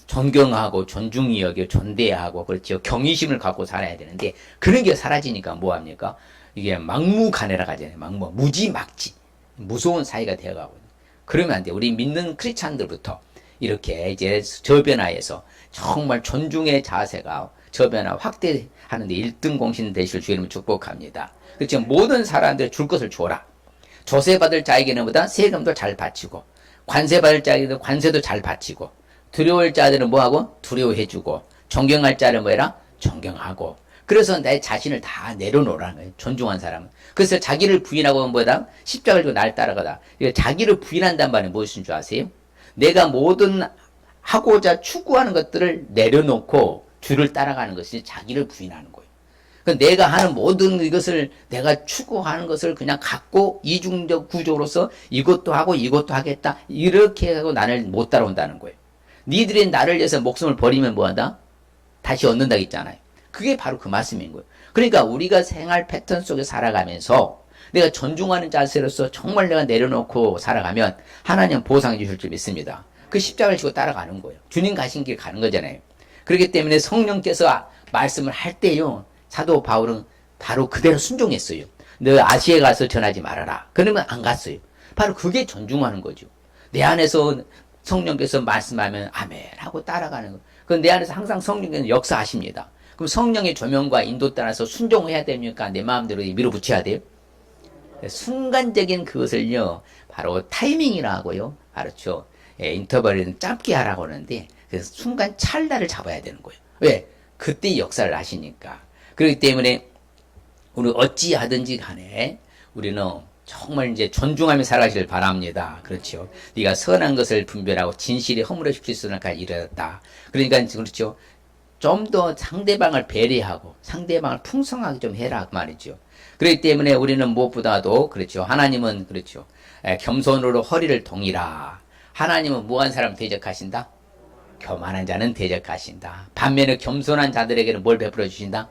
존경하고 존중이 여겨 존대하고 그렇죠. 경의심을 갖고 살아야 되는데 그런 게 사라지니까 뭐합니까? 이게 막무가내라 하잖아요. 무지막지. 무서운 사회가 되어가고 있는. 그러면 안 돼. 우리 믿는 크리스찬들부터 이렇게 이제 저변화해서 정말 존중의 자세가 저변화 확대하는데 1등 공신 되실 주님을 축복합니다. 그렇죠. 모든 사람들 줄 것을 줘라. 조세받을 자에게는 보다 세금도 잘 바치고 관세받을 자에게는 관세도 잘 바치고 두려울 자들은 뭐하고? 두려워해주고 존경할 자를 뭐해라? 존경하고 그래서 내 자신을 다 내려놓으라는 거예요. 존중한 사람은. 그래서 자기를 부인하고 뭐다? 십자가를 지고 날 따라가다. 자기를 부인한단 말이 무엇인 줄 아세요? 내가 모든 하고자 추구하는 것들을 내려놓고 주를 따라가는 것이 자기를 부인하는 거예요. 내가 하는 모든 이것을 내가 추구하는 것을 그냥 갖고 이중적 구조로서 이것도 하고 이것도 하겠다 이렇게 하고 나를 못 따라온다는 거예요. 니들이 나를 위해서 목숨을 버리면 뭐한다? 다시 얻는다 했잖아요. 그게 바로 그 말씀인 거예요. 그러니까 우리가 생활 패턴 속에 살아가면서 내가 존중하는 자세로서 정말 내가 내려놓고 살아가면 하나님 보상해 주실 줄 믿습니다. 그 십자가를 지고 따라가는 거예요. 주님 가신 길 가는 거잖아요. 그렇기 때문에 성령께서 말씀을 할 때요. 사도 바울은 바로 그대로 순종했어요. 너 아시아에 가서 전하지 말아라. 그러면 안 갔어요. 바로 그게 존중하는 거죠. 내 안에서 성령께서 말씀하면 아멘 하고 따라가는 거. 그건 내 안에서 항상 성령께서 역사하십니다. 그럼 성령의 조명과 인도 따라서 순종해야 됩니까? 내 마음대로 밀어붙여야 돼요? 순간적인 그것을요, 바로 타이밍이라 하고요. 바로죠. 예, 인터벌은 짧게 하라고 하는데, 그래서 순간 찰나를 잡아야 되는 거예요. 왜? 그때 역사를 하시니까. 그렇기 때문에, 우리 어찌하든지 간에, 우리는 정말 이제 존중하며 살아가시길 바랍니다. 그렇죠. 네가 선한 것을 분별하고 진실이 허물어 싶을 수 있는 까지 이르렀다. 그러니까, 그렇죠. 좀 더 상대방을 배려하고 상대방을 풍성하게 좀 해라 그 말이죠. 그렇기 때문에 우리는 무엇보다도 그렇죠. 하나님은 그렇죠. 겸손으로 허리를 동이라. 하나님은 무한 사람 대적하신다? 교만한 자는 대적하신다. 반면에 겸손한 자들에게는 뭘 베풀어 주신다?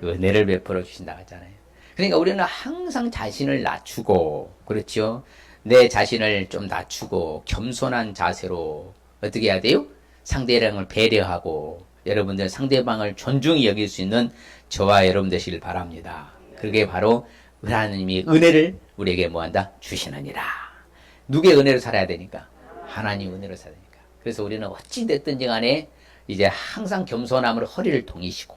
은혜를 베풀어 주신다 하잖아요. 그러니까 우리는 항상 자신을 낮추고 그렇죠. 내 자신을 좀 낮추고 겸손한 자세로 어떻게 해야 돼요? 상대방을 배려하고 여러분들 상대방을 존중히 여길 수 있는 저와 여러분 되시길 바랍니다. 그게 바로 하나님이 은혜를 우리에게 뭐한다? 주시느니라. 누구의 은혜로 살아야 되니까? 하나님 은혜로 살아야 되니까. 그래서 우리는 어찌됐든지 간에 이제 항상 겸손함으로 허리를 동이시고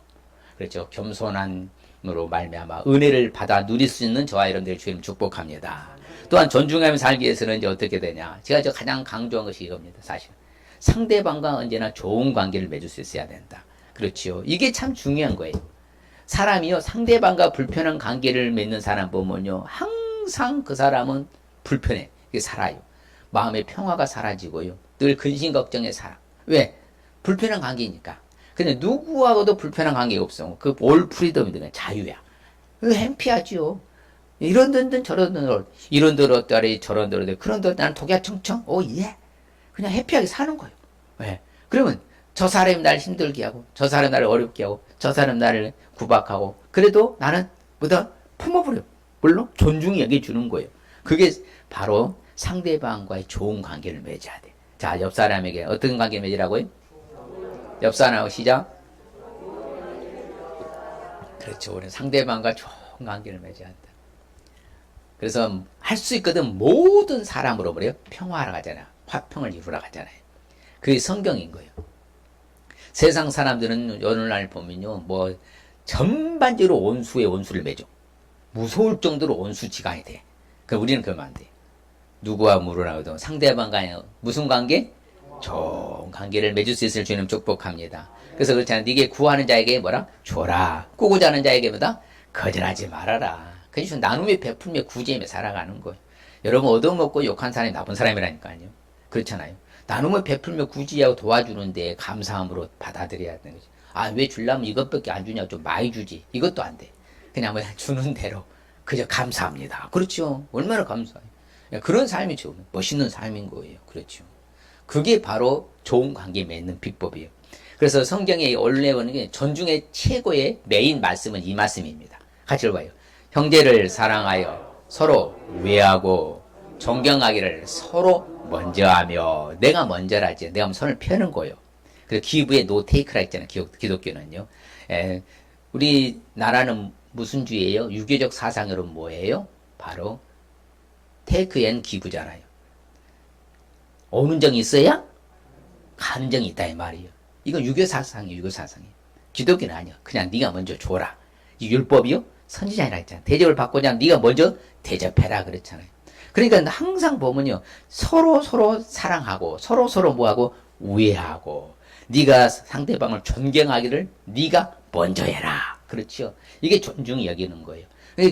그렇죠. 겸손함으로 말미암아 은혜를 받아 누릴 수 있는 저와 여러분들 주님 축복합니다. 또한 존중하며 살기 위해서는 이제 어떻게 되냐? 제가 가장 강조한 것이 이겁니다. 사실. 상대방과 언제나 좋은 관계를 맺을 수 있어야 된다. 그렇지요. 이게 참 중요한 거예요. 사람이요, 상대방과 불편한 관계를 맺는 사람 보면요, 항상 그 사람은 불편해. 살아요. 마음의 평화가 사라지고요. 늘 근심 걱정에 살아. 왜? 불편한 관계니까. 근데 누구하고도 불편한 관계가 없어. 그 올 프리덤이든 자유야. 그 행피하지요. 이런 든 저런 든 이런 들었다리 저런 들었다리 그런 들 나는 독야 청청 오 예. 그냥 해피하게 사는 거예요. 왜? 그러면 저 사람이 나를 힘들게 하고 저 사람이 나를 어렵게 하고 저 사람이 나를 구박하고 그래도 나는 뭐다 품어버려. 물론 존중히 여겨주는 거예요. 그게 바로 상대방과의 좋은 관계를 맺어야 돼. 자, 옆 사람에게 어떤 관계를 맺으라고요? 옆 사람하고 시작. 그렇죠. 우리는 상대방과 좋은 관계를 맺어야 한다. 그래서 할 수 있거든. 모든 사람으로 뭐래요? 평화하러 가잖아요. 화평을 이루러 가잖아요. 그게 성경인 거예요. 세상 사람들은 오늘날 보면요, 뭐 전반적으로 원수에 원수를 맺어. 무서울 정도로 원수지간이 돼. 그러니까 우리는 그러면 안 돼. 누구와 물으라고도 상대방과의 무슨 관계? 좋은 관계를 맺을 수 있을 주님 축복합니다. 그래서 그렇잖아요. 네게 구하는 자에게 뭐라? 줘라. 꾸고자 하는 자에게 뭐다? 거절하지 말아라. 그래서 나눔에 베풀며 구제며 살아가는 거예요. 여러분 얻어먹고 욕한 사람이 나쁜 사람이라니까요. 그렇잖아요. 나눔을 베풀며 구제하고 도와주는데 감사함으로 받아들여야 되는 거지. 아, 왜 주려면 이것밖에 안 주냐? 좀 많이 주지. 이것도 안 돼. 그냥 뭐 주는 대로 그저 감사합니다. 그렇죠. 얼마나 감사해요. 그런 삶이 좋은 멋있는 삶인 거예요. 그렇죠. 그게 바로 좋은 관계 맺는 비법이에요. 그래서 성경에 올라오는 게 전중에 최고의 메인 말씀은 이 말씀입니다. 같이 읽어봐요. 형제를 사랑하여 서로 우애하고 존경하기를 서로 먼저 하며 내가 먼저라지. 내가 손을 펴는 거예요. 그래서 기부의 노 테이크라 했잖아요. 기독교는요. 우리나라는 무슨 주의예요? 유교적 사상으로 뭐예요? 바로 테이크 앤 기부잖아요. 오는 정이 있어야 가는 정이 있다 이 말이에요. 이건 유교 사상이에요. 유교 사상이에요. 기독교는 아니야. 그냥 네가 먼저 줘라. 이 율법이요? 선지자니라 했잖아. 대접을 받고자 네가 먼저 대접해라 그랬잖아요. 그러니까 항상 보면요. 서로 사랑하고 서로 뭐하고 우애하고 네가 상대방을 존경하기를 네가 먼저 해라. 그렇죠. 이게 존중이 여기는 거예요.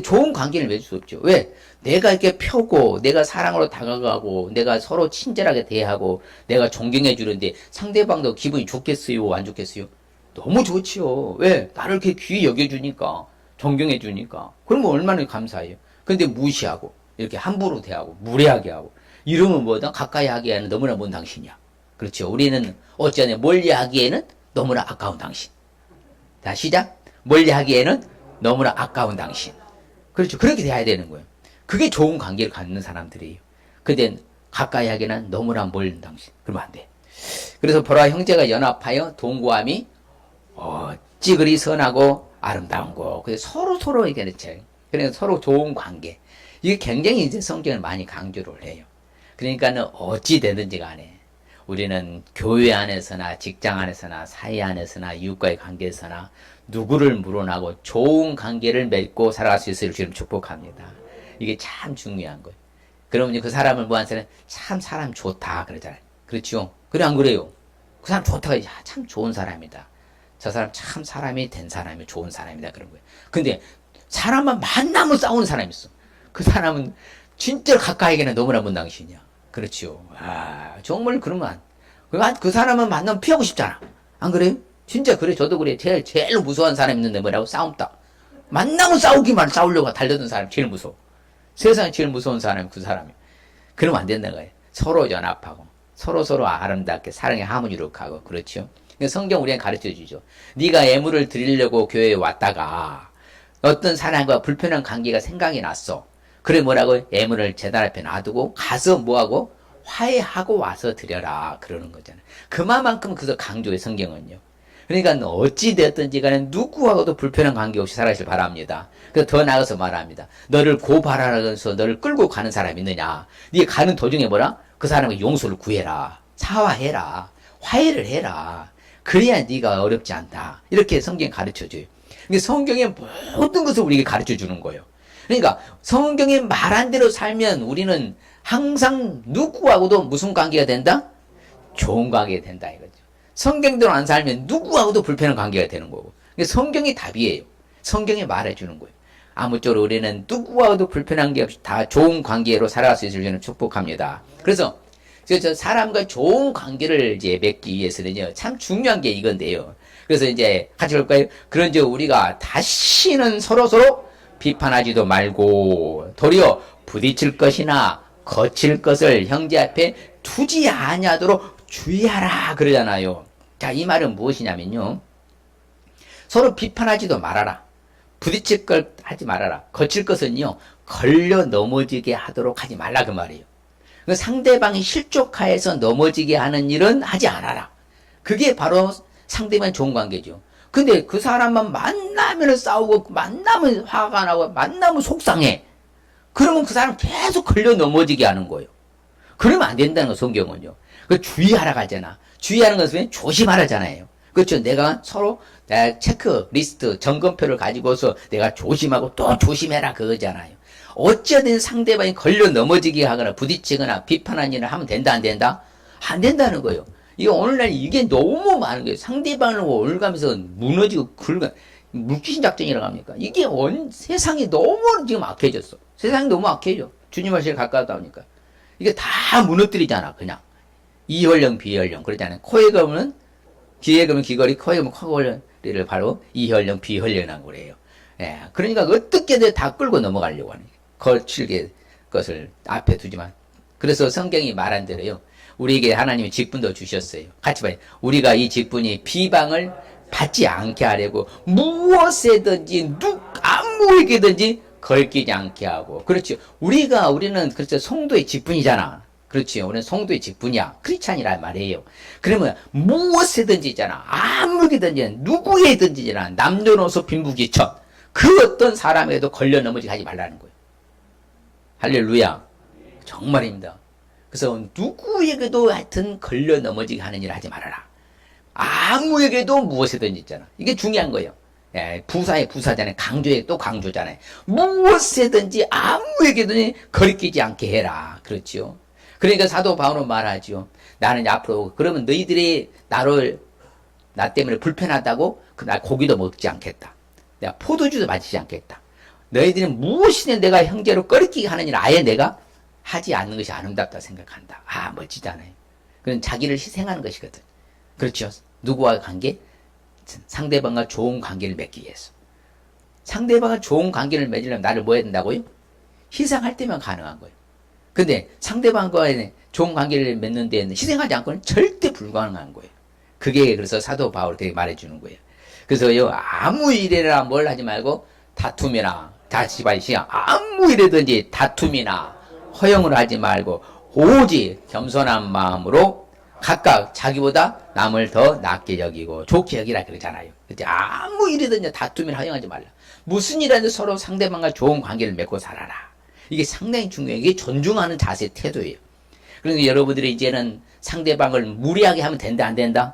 좋은 관계를 맺을 수 없죠. 왜? 내가 이렇게 펴고 내가 사랑으로 다가가고 내가 서로 친절하게 대하고 내가 존경해 주는데 상대방도 기분이 좋겠어요? 안 좋겠어요? 너무 좋지요. 왜? 나를 이렇게 귀히 여겨주니까 존경해 주니까 그러면 얼마나 감사해요. 근데 무시하고 이렇게 함부로 대하고 무례하게 하고 이러면 뭐다? 가까이 하기에는 너무나 먼 당신이야. 그렇죠. 우리는 어쩌냐 멀리 하기에는 너무나 아까운 당신. 자 시작. 멀리 하기에는 너무나 아까운 당신. 그렇죠. 그렇게 돼야 되는 거예요. 그게 좋은 관계를 갖는 사람들이에요. 근데 가까이 하기에는 너무나 멀은 당신. 그러면 안 돼. 그래서 보라 형제가 연합하여 동거함이 어찌 그리 선하고 아름다운 거. 그래서 서로 이렇게 그렇죠. 그러니까 서로 좋은 관계. 이게 굉장히 이제 성경을 많이 강조를 해요. 그러니까는 어찌 되든지 간에 우리는 교회 안에서나 직장 안에서나 사회 안에서나 이웃과의 관계에서나 누구를 물어나고 좋은 관계를 맺고 살아갈 수 있을 주님 축복합니다. 이게 참 중요한 거예요. 그러면 그 사람을 뭐한 사람 참 사람 좋다 그러잖아요. 그렇죠? 그래 안 그래요? 그 사람 좋다가 참 좋은 사람이다. 저 사람 참 사람이 된 사람이 좋은 사람이다 그런 거예요. 근데 사람만 만나면 싸우는 사람이 있어. 그 사람은 진짜 가까이에는 너무나 먼 당신이야. 그렇죠. 아, 정말 그러면 그 사람은 만나면 피하고 싶잖아. 안 그래요? 진짜 그래. 저도 그래. 제일 무서운 사람 있는데 뭐라고? 싸움다. 만나면 싸우려고 달려든 사람 제일 무서워. 세상에 제일 무서운 사람이 그 사람이. 그러면 안 된다는 거예요. 서로 연합하고 서로 아름답게 사랑의 하모니로 가고 그렇죠. 성경 우리에게 가르쳐 주죠. 네가 예물을 드리려고 교회에 왔다가 어떤 사람과 불편한 관계가 생각이 났어. 그래 뭐라고? 예물을 제단 앞에 놔두고 가서 뭐하고? 화해하고 와서 드려라 그러는 거잖아요. 그만큼 그래서 강조해 성경은요. 그러니까 어찌 되었든지 간에 누구하고도 불편한 관계 없이 살아가길 바랍니다. 그래서 더 나아가서 말합니다. 너를 고발하라면서 너를 끌고 가는 사람이 있느냐. 네가 가는 도중에 뭐라? 그 사람에게 용서를 구해라. 사화해라. 화해를 해라. 그래야 네가 어렵지 않다. 이렇게 성경이 가르쳐줘요. 근데 성경의 모든 것을 우리에게 가르쳐주는 거예요. 그러니까 성경이 말한 대로 살면 우리는 항상 누구하고도 무슨 관계가 된다? 좋은 관계가 된다 이거죠. 성경대로 안 살면 누구하고도 불편한 관계가 되는 거고. 성경이 답이에요. 성경이 말해주는 거예요. 아무쪼록 우리는 누구하고도 불편한 게 없이 다 좋은 관계로 살아갈 수 있을 저는 축복합니다. 그래서 저 사람과 좋은 관계를 이제 맺기 위해서는요, 참 중요한 게 이건데요. 그래서 이제 같이 볼까요? 그런즉 우리가 다시는 서로서로 비판하지도 말고 도리어 부딪힐 것이나 거칠 것을 형제 앞에 두지 아니하도록 주의하라 그러잖아요. 자, 이 말은 무엇이냐면요. 서로 비판하지도 말아라. 부딪힐 걸 하지 말아라. 거칠 것은요. 걸려 넘어지게 하도록 하지 말라 그 말이에요. 상대방이 실족하여서 넘어지게 하는 일은 하지 않아라. 그게 바로 상대방 좋은 관계죠. 근데 그 사람만 만나면 싸우고 만나면 화가 나고 만나면 속상해. 그러면 그 사람 계속 걸려 넘어지게 하는 거예요. 그러면 안 된다는 거 성경은요. 그 주의하라 하잖아. 주의하는 것은 조심하라잖아요. 그렇죠. 내가 서로 체크리스트 점검표를 가지고서 내가 조심하고 또 조심해라 그거잖아요. 어쩌든 상대방이 걸려 넘어지게 하거나 부딪히거나 비판하는 일을 하면 된다 안 된다? 안 된다는 거예요. 이게 오늘날 이게 너무 많은 거예요. 상대방을 올가면서 무너지고 긁어 물귀신 작전이라고 합니까? 이게 세상이 너무 지금 악해졌어. 세상이 너무 악해져. 주님 말씀에 가까웠다 보니까. 이게 다 무너뜨리잖아, 그냥. 이혈령, 비혈령. 그러잖아요. 코에 가면, 귀에 가면 귀걸이, 코에 가면 코걸이를 바로 이혈령, 비혈령이라고 그래요. 예. 그러니까 어떻게든 다 끌고 넘어가려고 하는 거예요. 거칠게 것을 앞에 두지만. 그래서 성경이 말한 대로요. 우리에게 하나님이 직분도 주셨어요. 같이 봐요. 우리가 이 직분이 비방을 받지 않게 하려고 무엇에든지 아무에게든지 걸리지 않게 하고. 그렇죠. 우리는 그렇죠. 성도의 직분이잖아. 그렇지. 우리는 성도의 직분이야. 크리스찬이란 말이에요. 그러면 무엇에든지 있잖아. 아무에게든지 누구에든지잖아. 남녀노소 빈부귀천 그 어떤 사람에도 걸려 넘어지게 하지 말라는 거예요. 할렐루야. 정말입니다. 그래서 누구에게도 하여튼 걸려 넘어지게 하는 일을 하지 말아라. 아무에게도 무엇이든지 있잖아. 이게 중요한 거예요. 예, 부사의 부사잖아요. 강조의 또 강조잖아요. 무엇이든지 아무에게든지 거리끼지 않게 해라. 그렇지요. 그러니까 사도 바울은 말하죠. 나는 앞으로 그러면 너희들이 나 때문에 불편하다고 나 고기도 먹지 않겠다. 내가 포도주도 마시지 않겠다. 너희들은 무엇이든 내가 형제로 거리끼게 하는 일 아예 내가 하지 않는 것이 아름답다 생각한다. 아, 멋지잖아요. 그건 자기를 희생하는 것이거든. 그렇죠. 누구와 관계? 상대방과 좋은 관계를 맺기 위해서. 상대방과 좋은 관계를 맺으려면 나를 뭐 해야 된다고요? 희생할 때만 가능한 거예요. 근데 상대방과 좋은 관계를 맺는 데는 희생하지 않고는 절대 불가능한 거예요. 그게 그래서 사도 바울이 되게 말해주는 거예요. 그래서요, 아무 일이나 뭘 하지 말고 다툼이나, 다시 봐주시면 아무 일이든지 다툼이나 허용을 하지 말고 오직 겸손한 마음으로 각각 자기보다 남을 더 낫게 여기고 좋게 여기라 그러잖아요. 아무 일이든지 다툼이나 허용하지 말라. 무슨 일이든지 서로 상대방과 좋은 관계를 맺고 살아라. 이게 상당히 중요해요. 이게 존중하는 자세 태도예요. 그러니까 여러분들이 이제는 상대방을 무리하게 하면 된다 안 된다?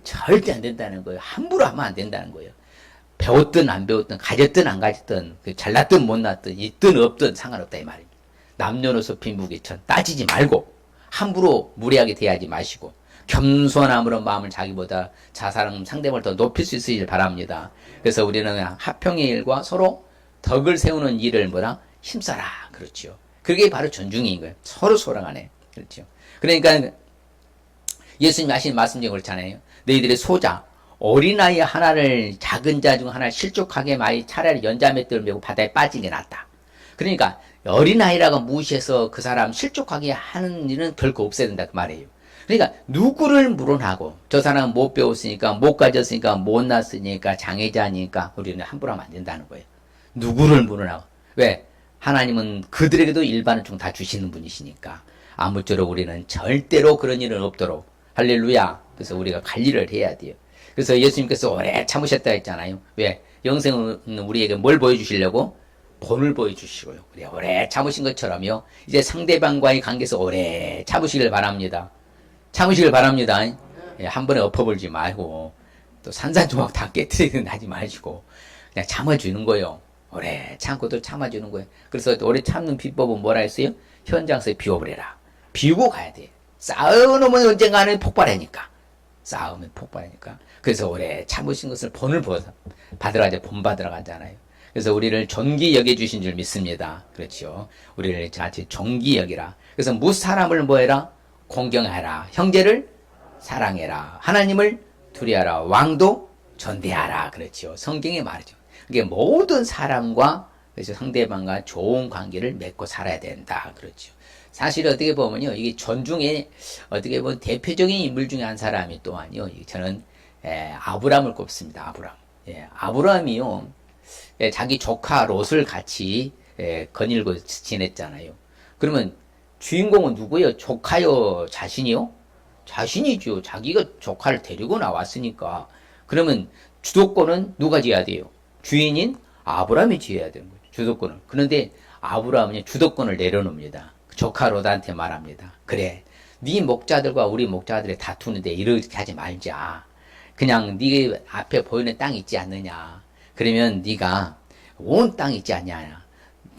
절대 안 된다는 거예요. 함부로 하면 안 된다는 거예요. 배웠든 안 배웠든 가졌든 안 가졌든 잘났든 못났든 있든 없든 상관없다 이 말입니다. 남녀노소 빈부귀천 따지지 말고 함부로 무리하게 대하지 마시고 겸손함으로 마음을 자기보다 자사람 상대방을 더 높일 수 있으길 바랍니다. 그래서 우리는 화평의 일과 서로 덕을 세우는 일을 힘써라. 그렇죠. 그게 바로 존중인 거예요. 서로 소랑하네. 그렇죠. 그러니까 예수님 하신 말씀 중에 그렇잖아요. 너희들의 소자 어린아이 하나를 작은 자 중 하나를 실족하게 많이 차라리 연자맷돌을 메고 바다에 빠지는 게 낫다. 그러니까 어린아이라고 무시해서 그 사람 실족하게 하는 일은 결코 없어야 된다 그 말이에요. 그러니까 누구를 물어나고 저 사람은 못 배웠으니까 못 가졌으니까 못 났으니까 장애자니까 우리는 함부로 하면 안 된다는 거예요. 누구를 물어나고. 왜? 하나님은 그들에게도 일반을 좀 다 주시는 분이시니까 아무쪼록 우리는 절대로 그런 일은 없도록 할렐루야. 그래서 우리가 관리를 해야 돼요. 그래서 예수님께서 오래 참으셨다 했잖아요. 왜? 영생은 우리에게 뭘 보여주시려고? 본을 보여주시고요. 그래, 오래 참으신 것처럼요. 이제 상대방과의 관계에서 오래 참으시길 바랍니다. 참으시길 바랍니다. 예, 한 번에 엎어버리지 말고 또 산산조각 다 깨뜨리는 하지 마시고 그냥 참아주는 거예요. 오래 참고도 참아주는 거예요. 그래서 오래 참는 비법은 뭐라 했어요? 현장에서 비워버려라. 비우고 가야 돼. 싸워놓으면 언젠가는 폭발하니까. 싸우면 폭발하니까. 그래서 오래 참으신 것을 본을 받으러 가자. 본 받으러 가잖아요. 그래서 우리를 존귀 여겨주신 줄 믿습니다. 그렇죠. 우리를 자칫 존귀 여기라. 그래서 무사람을 뭐해라? 공경하라. 형제를 사랑해라. 하나님을 두려워하라. 왕도 전대하라. 그렇죠. 성경에 말이죠. 그게 모든 사람과 그래서 상대방과 좋은 관계를 맺고 살아야 된다. 그렇죠. 사실 어떻게 보면요. 이게 전중에 어떻게 보면 대표적인 인물 중에 한 사람이 또한요. 저는 아브람을 꼽습니다. 아브람. 아브람이요. 자기 조카 롯을 같이 거닐고 지냈잖아요. 그러면 주인공은 누구예요? 조카요? 자신이요? 자신이죠. 자기가 조카를 데리고 나왔으니까. 그러면 주도권은 누가 져야 돼요? 주인인 아브라함이 져야 되는 거죠. 주도권을. 그런데 아브라함은 주도권을 내려놓습니다. 조카 롯한테 말합니다. 그래, 네 목자들과 우리 목자들이 다투는데 이렇게 하지 말자. 그냥 네 앞에 보이는 땅 있지 않느냐. 그러면 네가 온 땅 있지 않냐.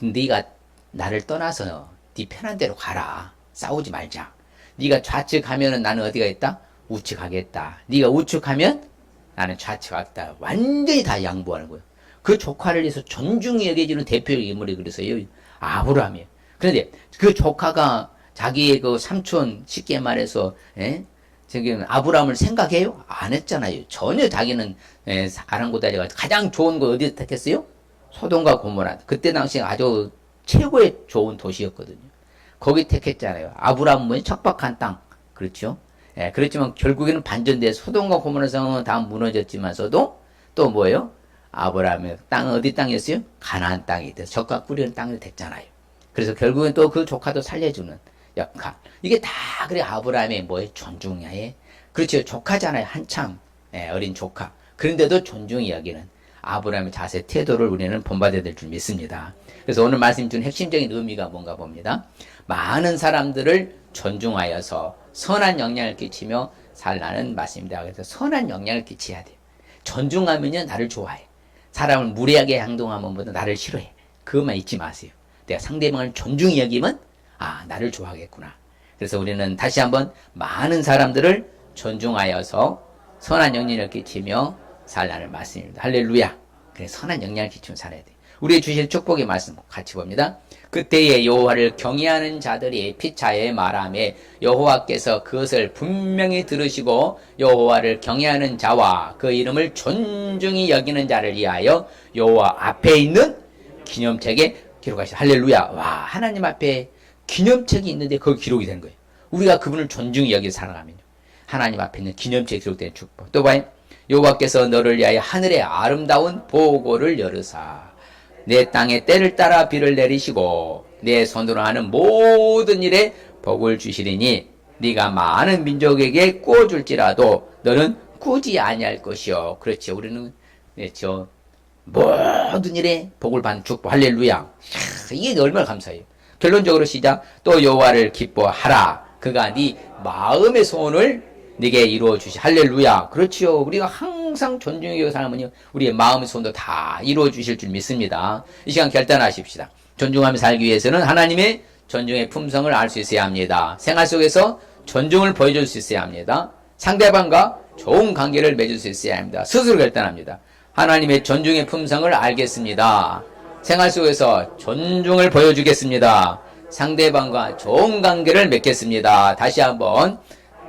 네가 나를 떠나서 네 편한 대로 가라. 싸우지 말자. 네가 좌측하면은 나는 어디가 있다? 우측하겠다. 네가 우측하면 나는 좌측하겠다. 완전히 다 양보하는 거예요. 그 조카를 위해서 존중이 여겨지는 대표적 인물이 그래서요. 아브라함이에요. 그런데 그 조카가 자기의 그 삼촌 쉽게 말해서 지금 아브라함을 생각해요? 안 했잖아요. 전혀 자기는 아랑곳다리가 가장 좋은 거 어디 택했어요? 소돔과 고모라. 그때 당시에 아주 최고의 좋은 도시였거든요. 거기 택했잖아요. 아브라함은 척박한 땅. 그렇죠? 그렇지만 결국에는 반전돼서 소돔과 고모라 성은 다 무너졌지만서도 또 뭐예요? 아브라함의 땅은 어디 땅이었어요? 가나안 땅이 돼서 적과 꾸리는 땅이 됐잖아요. 그래서 결국엔 또 그 조카도 살려주는 역할. 이게 다 그래 아브라함의 뭐예요? 존중이에. 그렇죠. 조카잖아요. 한참 어린 조카. 그런데도 존중이 여기는 아브라함의 자세 태도를 우리는 본받아야 될 줄 믿습니다. 그래서 오늘 말씀 준 핵심적인 의미가 뭔가 봅니다. 많은 사람들을 존중하여서 선한 영향을 끼치며 살라는 말씀입니다. 그래서 선한 영향을 끼쳐야 돼요. 존중하면요 나를 좋아해. 사람을 무례하게 행동하면 보다 나를 싫어해. 그것만 잊지 마세요. 내가 상대방을 존중히 여기면 나를 좋아하겠구나. 그래서 우리는 다시 한번 많은 사람들을 존중하여서 선한 영향을 끼치며 살라는 말씀입니다. 할렐루야. 그래 선한 영향을 끼치며 살아야 돼. 우리 주실 축복의 말씀 같이 봅니다. 그때에 여호와를 경외하는 자들이 피차에 말하매 여호와께서 그것을 분명히 들으시고 여호와를 경외하는 자와 그 이름을 존중히 여기는 자를 위하여 여호와 앞에 있는 기념책에 기록하시다. 할렐루야. 와, 하나님 앞에 기념책이 있는데 거기 기록이 되는 거예요. 우리가 그분을 존중히 여기 살아가면요. 하나님 앞에 있는 기념책에 기록된 축복. 또 봐요. 여호와께서 너를 위하여 하늘의 아름다운 보고를 열으사 내 땅에 때를 따라 비를 내리시고 내 손으로 하는 모든 일에 복을 주시리니 네가 많은 민족에게 꾸어줄지라도 너는 꾸지 아니할 것이요. 그렇죠. 우리는 그렇죠. 모든 일에 복을 받는 축복. 할렐루야. 이게 얼마나 감사해요. 결론적으로 시작. 또 여호와를 기뻐하라. 그가 네 마음의 소원을 네게 이루어 주시. 할렐루야. 그렇지요. 우리가 항상 존중하고 살면요 우리의 마음의 소원도 다 이루어 주실 줄 믿습니다. 이 시간 결단하십시다. 존중하며 살기 위해서는 하나님의 존중의 품성을 알 수 있어야 합니다. 생활 속에서 존중을 보여줄 수 있어야 합니다. 상대방과 좋은 관계를 맺을 수 있어야 합니다. 스스로 결단합니다. 하나님의 존중의 품성을 알겠습니다. 생활 속에서 존중을 보여주겠습니다. 상대방과 좋은 관계를 맺겠습니다. 다시 한번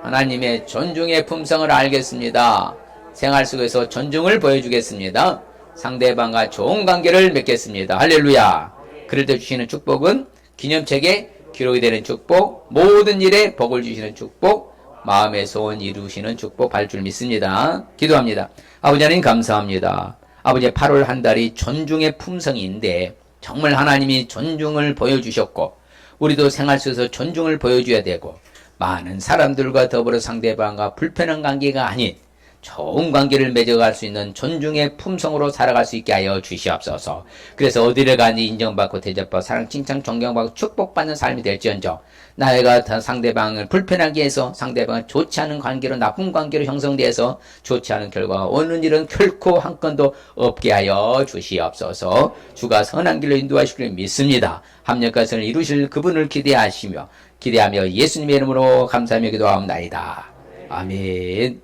하나님의 존중의 품성을 알겠습니다. 생활 속에서 존중을 보여주겠습니다. 상대방과 좋은 관계를 맺겠습니다. 할렐루야. 그럴 때 주시는 축복은 기념책에 기록이 되는 축복, 모든 일에 복을 주시는 축복, 마음의 소원 이루시는 축복 받을 줄 믿습니다. 기도합니다. 아버지 하나님 감사합니다. 아버지 8월 한 달이 존중의 품성인데 정말 하나님이 존중을 보여주셨고 우리도 생활 속에서 존중을 보여줘야 되고 많은 사람들과 더불어 상대방과 불편한 관계가 아닌 좋은 관계를 맺어갈 수 있는 존중의 품성으로 살아갈 수 있게 하여 주시옵소서. 그래서 어디를 가니 인정받고 대접받고 사랑 칭찬 존경받고 축복받는 삶이 될지언정 나이가 상대방을 불편하게 해서 상대방을 좋지 않은 관계로 나쁜 관계로 형성돼서 좋지 않은 결과가 오는 일은 결코 한 건도 없게 하여 주시옵소서. 주가 선한 길로 인도하실 줄 믿습니다. 합력과 선을 이루실 그분을 기대하며 예수님의 이름으로 감사하며 기도하옵나이다. 아멘.